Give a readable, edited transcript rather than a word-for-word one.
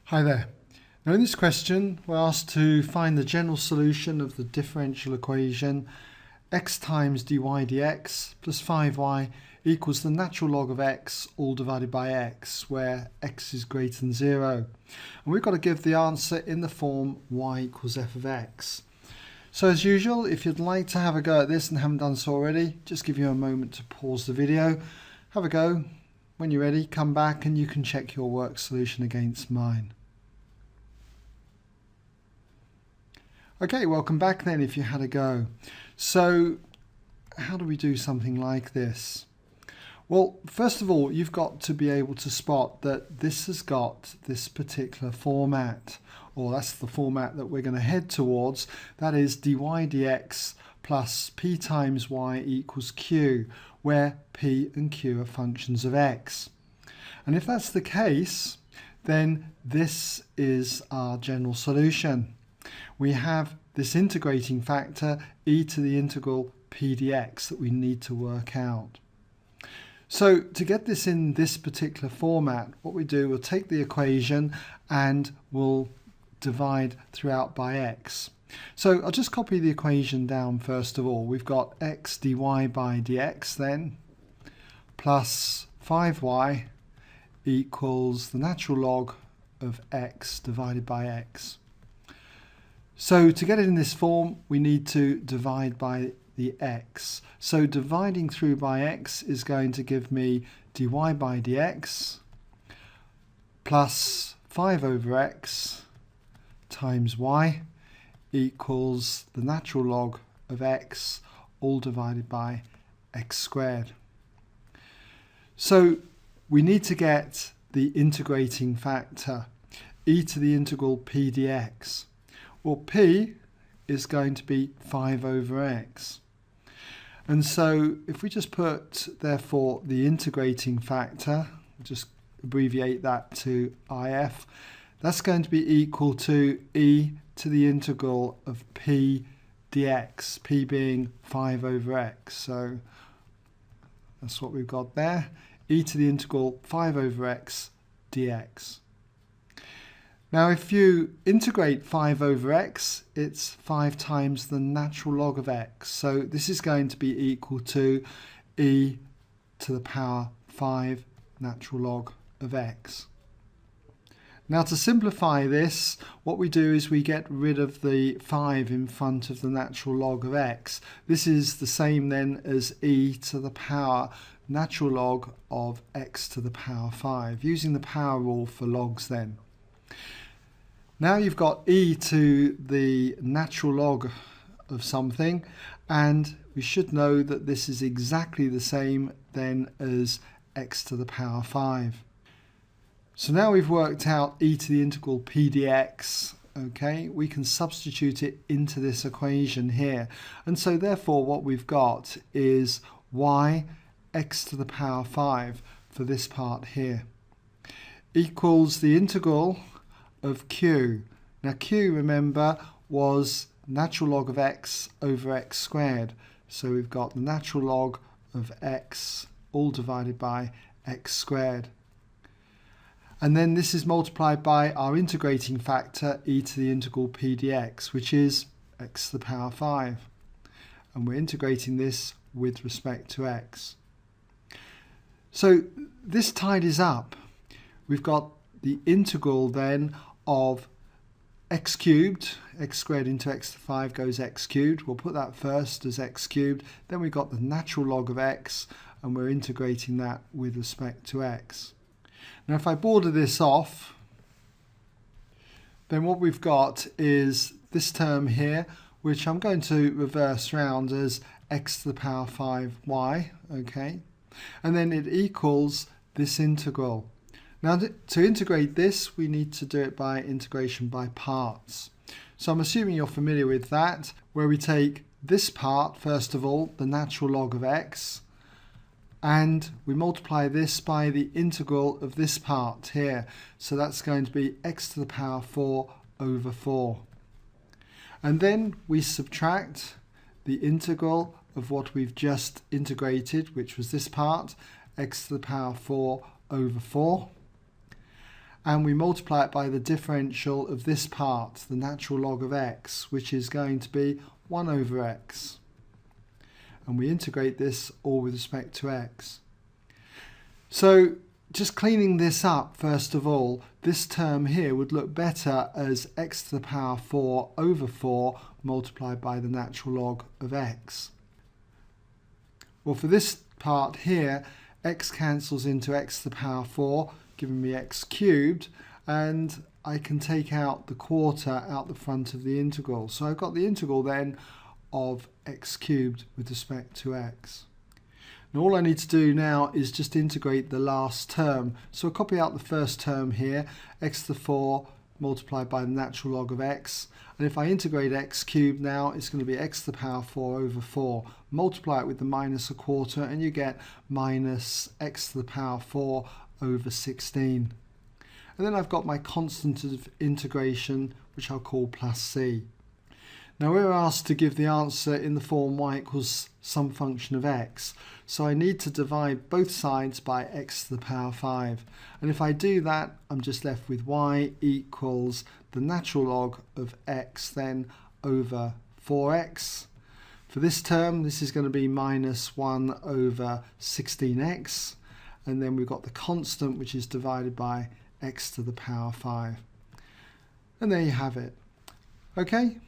Hi there. Now in this question we're asked to find the general solution of the differential equation x times dy dx plus 5y equals the natural log of x all divided by x, where x is greater than 0. And we've got to give the answer in the form y equals f of x. So as usual, if you'd like to have a go at this and haven't done so already, just give you a moment to pause the video, have a go. When you're ready, come back and you can check your work solution against mine. Okay, welcome back then if you had a go. So how do we do something like this? Well, first of all, you've got to be able to spot that this has got this particular format, or that's the format that we're going to head towards. That is dy dx plus p times y equals q, where p and q are functions of x. And if that's the case, then this is our general solution. We have this integrating factor e to the integral p dx that we need to work out. So to get this in this particular format, what we do, we'll take the equation and we'll divide throughout by x. So I'll just copy the equation down first of all. We've got x dy by dx then plus 5y equals the natural log of x divided by x. So to get it in this form, we need to divide by the x. So dividing through by x is going to give me dy by dx plus 5 over x times y equals the natural log of x all divided by x squared. So we need to get the integrating factor e to the integral p dx. Well, p is going to be 5 over x. And so if we just put, therefore, the integrating factor, just abbreviate that to if, that's going to be equal to e to the integral of p dx, p being 5 over x. So that's what we've got there, e to the integral 5 over x dx. Now if you integrate 5 over x, it's 5 times the natural log of x. So this is going to be equal to e to the power 5 natural log of x. Now to simplify this, what we do is we get rid of the 5 in front of the natural log of x. This is the same then as e to the power natural log of x to the power 5, using the power rule for logs then. Now you've got e to the natural log of something, and we should know that this is exactly the same then as x to the power 5. So now we've worked out e to the integral p dx, okay, we can substitute it into this equation here. And so therefore what we've got is y x to the power 5 for this part here equals the integral of q. Now q, remember, was natural log of x over x squared. So we've got the natural log of x all divided by x squared. And then this is multiplied by our integrating factor e to the integral p dx, which is x to the power 5. And we're integrating this with respect to x. So this tidies up. We've got the integral then of x cubed, x squared into x to the 5 goes x cubed. We'll put that first as x cubed. Then we've got the natural log of x, and we're integrating that with respect to x. Now if I border this off, then what we've got is this term here, which I'm going to reverse round as x to the power 5y, okay? And then it equals this integral. Now to integrate this, we need to do it by integration by parts. So I'm assuming you're familiar with that, where we take this part, first of all, the natural log of x, and we multiply this by the integral of this part here. So that's going to be x to the power 4 over 4. And then we subtract the integral of what we've just integrated, which was this part, x to the power 4 over 4. and we multiply it by the differential of this part, the natural log of x, which is going to be 1 over x. And we integrate this all with respect to x. So just cleaning this up, first of all, this term here would look better as x to the power 4 over 4 multiplied by the natural log of x. Well, for this part here, x cancels into x to the power 4, giving me x cubed, and I can take out the quarter out the front of the integral. So I've got the integral then of x cubed with respect to x. Now all I need to do now is just integrate the last term. So I'll copy out the first term here, x to the 4 multiplied by the natural log of x. And if I integrate x cubed now, it's going to be x to the power 4 over 4. Multiply it with the minus a quarter and you get minus x to the power 4 over 16. And then I've got my constant of integration, which I'll call plus c. Now we're asked to give the answer in the form y equals some function of x. So I need to divide both sides by x to the power 5. And if I do that, I'm just left with y equals the natural log of x then over 4x. For this term, this is going to be minus 1 over 16x. And then we've got the constant, which is divided by x to the power 5. And there you have it. Okay?